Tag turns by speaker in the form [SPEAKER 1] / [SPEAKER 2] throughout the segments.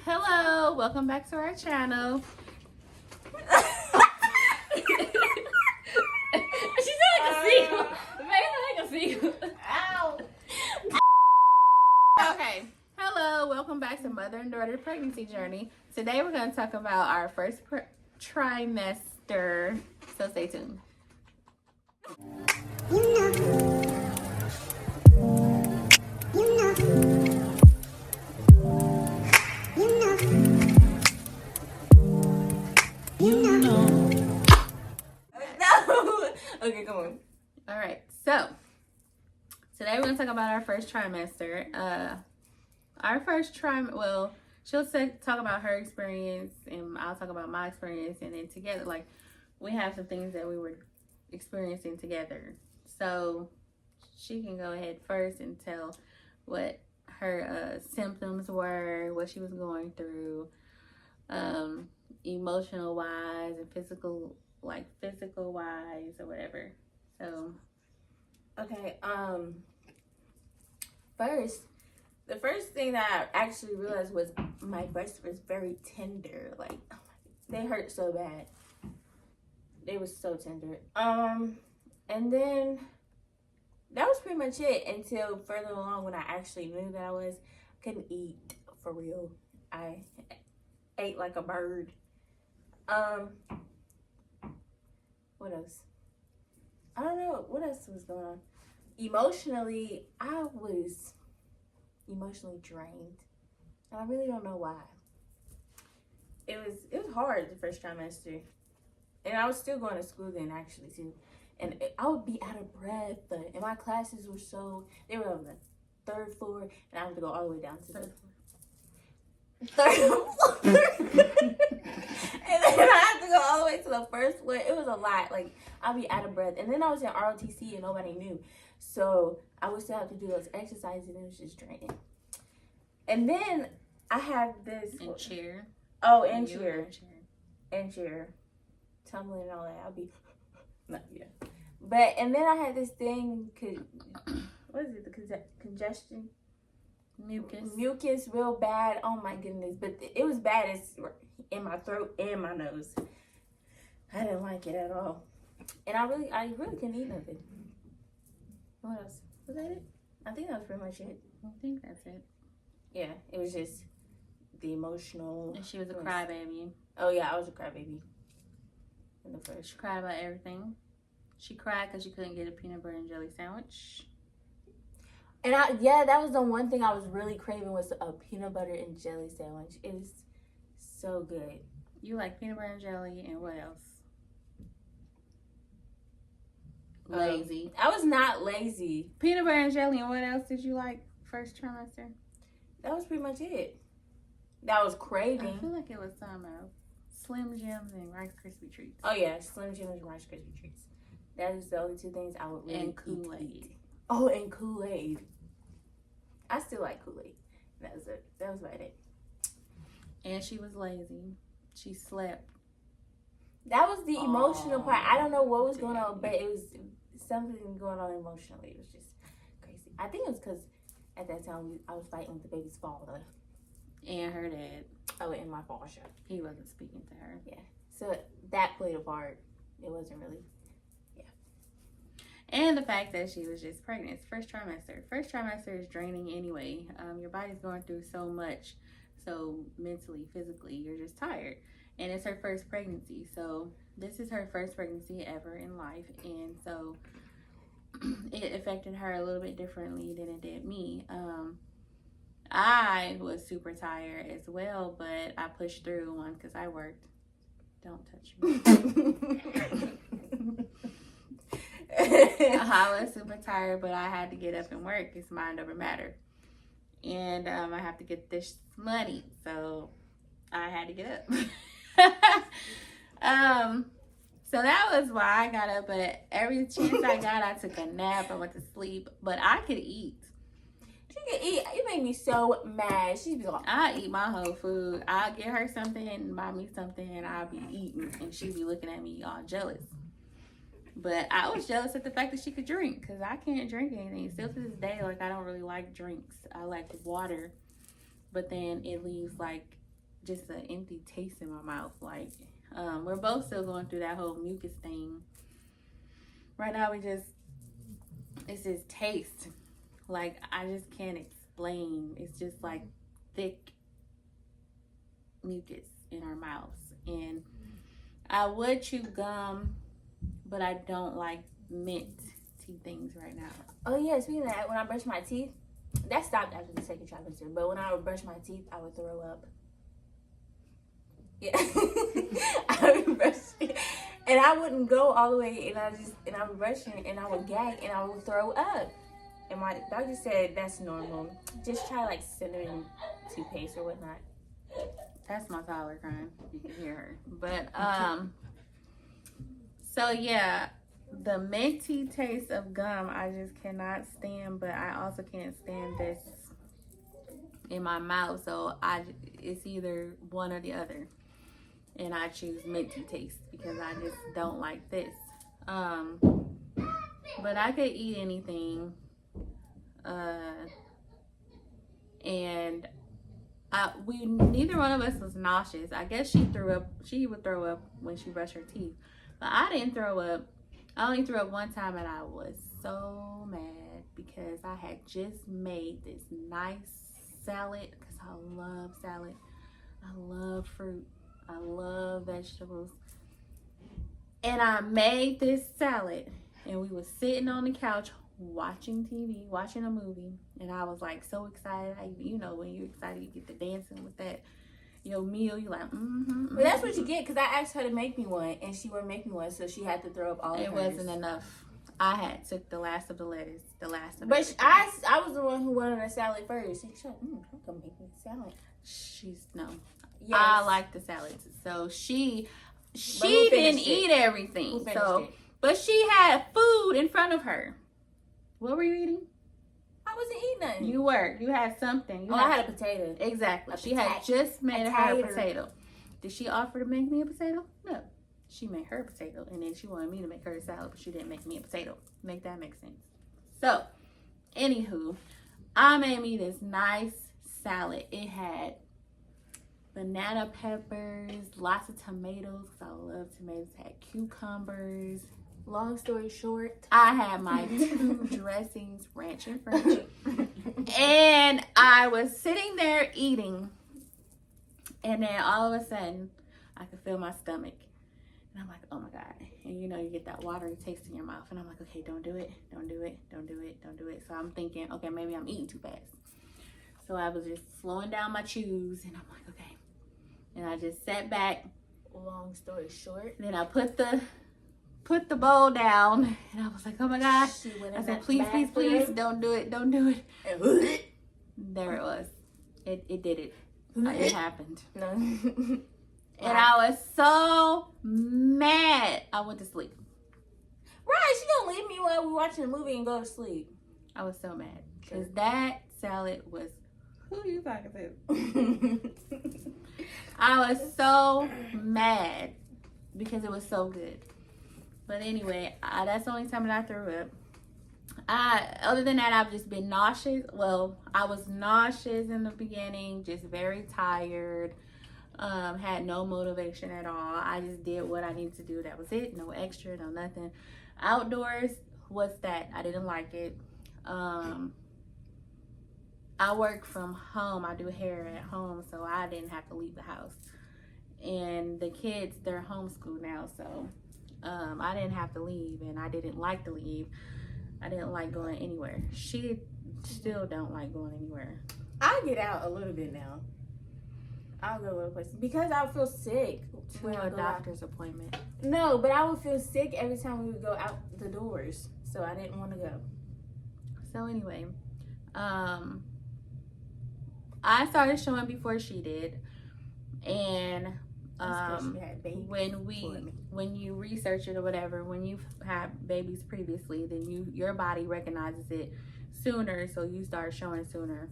[SPEAKER 1] Hello, welcome back to our channel. She sounded like a seagull. The man sounded like a seagull. Ow. Okay. Hello, welcome back to Mother and Daughter Pregnancy Journey. Today we're going to talk about our first trimester. So stay tuned.
[SPEAKER 2] Okay, come on.
[SPEAKER 1] All right, so today we're going to talk about our first trimester. Our first well, she'll talk about her experience and I'll talk about my experience, and then together, like, we have some things that we were experiencing together. So she can go ahead first and tell what her symptoms were, what she was going through, emotional wise and physical wise or whatever. So
[SPEAKER 2] Okay, the first thing that I actually realized was my breasts was very tender. Like, they hurt so bad. They were so tender. And then that was pretty much it until further along when I actually knew that I couldn't eat for real. I ate like a bird. What else? I don't know what else was going on. Emotionally, I was emotionally drained, and I really don't know why. It was hard the first trimester, and I was still going to school then actually too, and I would be out of breath. And my classes they were on the third floor, and I had to go all the way down to the third floor. And then I had to go all the way to the first floor. It was a lot. Like, I'd be out of breath. And then I was in ROTC and nobody knew. So I would still have to do those exercises, and it was just draining. And then I have this...
[SPEAKER 1] and chair.
[SPEAKER 2] Oh, and chair. And chair. Tumbling and all that. I'll be... yeah. But, and then I had this thing... What is it? The congestion? Mucus real bad. Oh my goodness. But it was bad. It's in my throat and my nose. I didn't like it at all. And I really couldn't eat nothing. What else? Was that it? I think that was pretty much it.
[SPEAKER 1] I think that's it.
[SPEAKER 2] Yeah, it was just the emotional.
[SPEAKER 1] And she was a crybaby.
[SPEAKER 2] Oh yeah, I was a crybaby. In the first.
[SPEAKER 1] She cried about everything. She cried because she couldn't get a peanut butter and jelly sandwich.
[SPEAKER 2] And that was the one thing I was really craving, was a peanut butter and jelly sandwich. It was so good.
[SPEAKER 1] You like peanut butter and jelly, and what else?
[SPEAKER 2] Lazy. I was not lazy.
[SPEAKER 1] Peanut butter and jelly, and what else did you like first trimester?
[SPEAKER 2] That was pretty much it. That was craving.
[SPEAKER 1] I feel like it was some Slim Jims and Rice Krispie treats.
[SPEAKER 2] Oh yeah, Slim Jims and Rice Krispie treats. That is the only two things I would really
[SPEAKER 1] and Kool-Aid.
[SPEAKER 2] Oh, and Kool-Aid. I still like Kool-Aid. That was it. That was about it.
[SPEAKER 1] And she was lazy. She slept.
[SPEAKER 2] That was the emotional part. I don't know what was going on, but it was something going on emotionally. It was just crazy. I think it was because at that time I was fighting with the baby's father.
[SPEAKER 1] And her dad.
[SPEAKER 2] Oh, and my father.
[SPEAKER 1] He wasn't speaking to her.
[SPEAKER 2] Yeah. So that played a part. It wasn't really...
[SPEAKER 1] And the fact that she was just pregnant. First trimester. First trimester is draining anyway. Your body's going through so much. So mentally, physically, you're just tired. And it's her first pregnancy. So this is her first pregnancy ever in life. And so it affected her a little bit differently than it did me. I was super tired as well, but I pushed through one because I worked. Don't touch me. I was super tired, but I had to get up and work. It's mind over matter. And I have to get this money, so I had to get up. So that was why I got up, but every chance I got, I took a nap. I went to sleep, but I could eat.
[SPEAKER 2] She could eat. You made me so mad. She'd be like,
[SPEAKER 1] I eat my whole food. I'll get her something and buy me something, and I'll be eating, and she'd be looking at me all jealous. But I was jealous at the fact that she could drink, because I can't drink anything. Still to this day, like, I don't really like drinks. I like water, but then it leaves like just an empty taste in my mouth. Like, we're both still going through that whole mucus thing. Right now, it's this taste. Like, I just can't explain. It's just like thick mucus in our mouths. And I would chew gum, but I don't like minty things right now.
[SPEAKER 2] Oh yeah, speaking of that, when I brush my teeth, that stopped after the second trimester. But when I would brush my teeth, I would throw up. Yeah, I would brush it, and I wouldn't go all the way, and I would brush it, and I would gag, and I would throw up. And my doctor said that's normal. Just try like cinnamon toothpaste or whatnot.
[SPEAKER 1] That's my toddler crying. You can hear her. But so yeah, the minty taste of gum I just cannot stand, but I also can't stand this in my mouth. So it's either one or the other. And I choose minty taste because I just don't like this. But I could eat anything. And neither one of us was nauseous. I guess she would throw up when she brushed her teeth. But I didn't throw up. I only threw up one time, and I was so mad because I had just made this nice salad because I love salad. I love fruit. I love vegetables. And I made this salad, and we were sitting on the couch watching TV, watching a movie, and I was like so excited. You know, when you're excited, you get to dancing with that your meal. You like,
[SPEAKER 2] But that's what you get, because I asked her to make me one, and she wouldn't make me one, so she had to throw up all of hers.
[SPEAKER 1] It wasn't enough. I had took the last of the lettuce,
[SPEAKER 2] But I was the one who wanted a salad first. And she's like, I'm gonna make me a salad.
[SPEAKER 1] No.
[SPEAKER 2] Yes.
[SPEAKER 1] I like the salads. So she didn't eat everything. But she had food in front of her. What were you eating?
[SPEAKER 2] I wasn't eating nothing.
[SPEAKER 1] You were. You had something.
[SPEAKER 2] I had a potato.
[SPEAKER 1] Exactly. She had just made her a potato. Did she offer to make me a potato? No. She made her a potato, and then she wanted me to make her a salad, but she didn't make me a potato. Make that make sense? So, anywho, I made me this nice salad. It had banana peppers, lots of tomatoes, because I love tomatoes. It had cucumbers.
[SPEAKER 2] Long story short,
[SPEAKER 1] I had my two dressings, ranch and French. And I was sitting there eating. And then all of a sudden, I could feel my stomach. And I'm like, oh my God. And you know, you get that watery taste in your mouth. And I'm like, okay, don't do it. Don't do it. Don't do it. Don't do it. So I'm thinking, okay, maybe I'm eating too fast. So I was just slowing down my chews. And I'm like, okay. And I just sat back.
[SPEAKER 2] Long story short.
[SPEAKER 1] Then I put the bowl down, and I was like, oh my gosh. I said, please, please, please, don't do it, don't do it. There it was. It did it. It happened.
[SPEAKER 2] No.
[SPEAKER 1] And I was so mad. I went to sleep.
[SPEAKER 2] Right, she gonna leave me while we're watching a movie and go to sleep.
[SPEAKER 1] I was so mad. Because that salad was, who are you talking to? I was so mad because it was so good. But anyway, that's the only time that I threw up. Other than that, I've just been nauseous. Well, I was nauseous in the beginning, just very tired. Had no motivation at all. I just did what I needed to do. That was it. No extra, no nothing. Outdoors, what's that? I didn't like it. I work from home. I do hair at home, so I didn't have to leave the house. And the kids, they're homeschooled now, so I didn't have to leave, and I didn't like to leave. I didn't like going anywhere. She still don't like going anywhere.
[SPEAKER 2] I get out a little bit now. I'll go to other places because I would feel sick.
[SPEAKER 1] To a doctor's appointment.
[SPEAKER 2] No, but I would feel sick every time we would go out the doors, so I didn't want to go.
[SPEAKER 1] So anyway, I started showing before she did, and when you research it or whatever, when you've had babies previously, then your body recognizes it sooner, so you start showing sooner.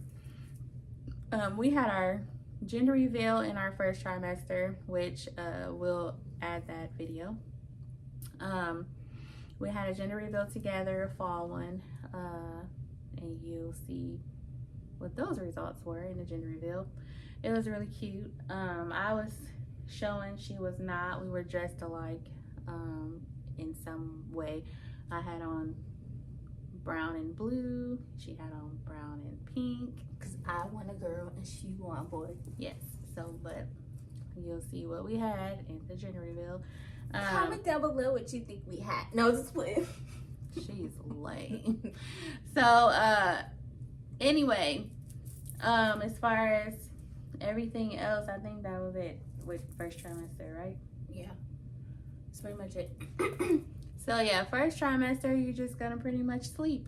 [SPEAKER 1] We had our gender reveal in our first trimester, which we'll add that video. We had a gender reveal together, a fall one, and you'll see what those results were in the gender reveal. It was really cute. I was showing, she was not. We were dressed alike in some way. I had on brown and blue. She had on brown and pink.
[SPEAKER 2] Because I want a girl and she want a boy.
[SPEAKER 1] Yes. So, but you'll see what we had in the gender reveal.
[SPEAKER 2] Comment down below what you think we had. No, just playing.
[SPEAKER 1] She's lame. So, anyway, as far as everything else, I think that was it with first trimester, right?
[SPEAKER 2] Yeah. That's pretty much it.
[SPEAKER 1] So yeah, first trimester, you're just gonna pretty much sleep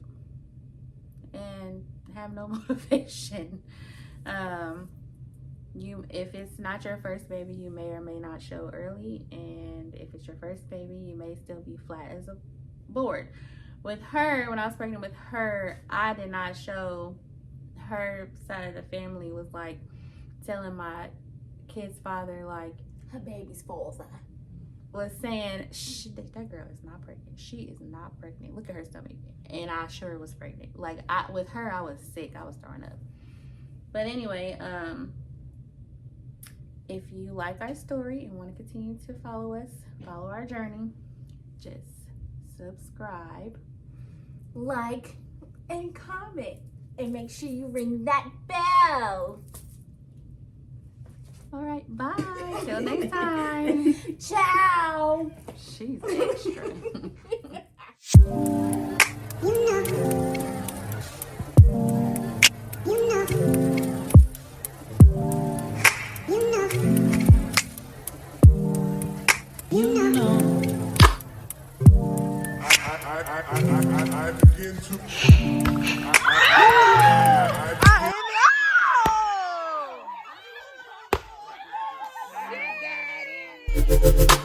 [SPEAKER 1] and have no motivation. If it's not your first baby, you may or may not show early, and if it's your first baby, you may still be flat as a board. With her, when I was pregnant with her, I did not show. Her side of the family was like telling my kid's father, like,
[SPEAKER 2] her baby's false eye.
[SPEAKER 1] was saying, that girl is not pregnant. She is not pregnant. Look at her stomach. And I sure was pregnant. Like, with her, I was sick. I was throwing up. But anyway, if you like our story and want to continue to follow us, follow our journey, just subscribe,
[SPEAKER 2] like, and comment. And make sure you ring that bell.
[SPEAKER 1] All right, bye. Till next time.
[SPEAKER 2] Ciao.
[SPEAKER 1] She's extra.
[SPEAKER 3] I begin to.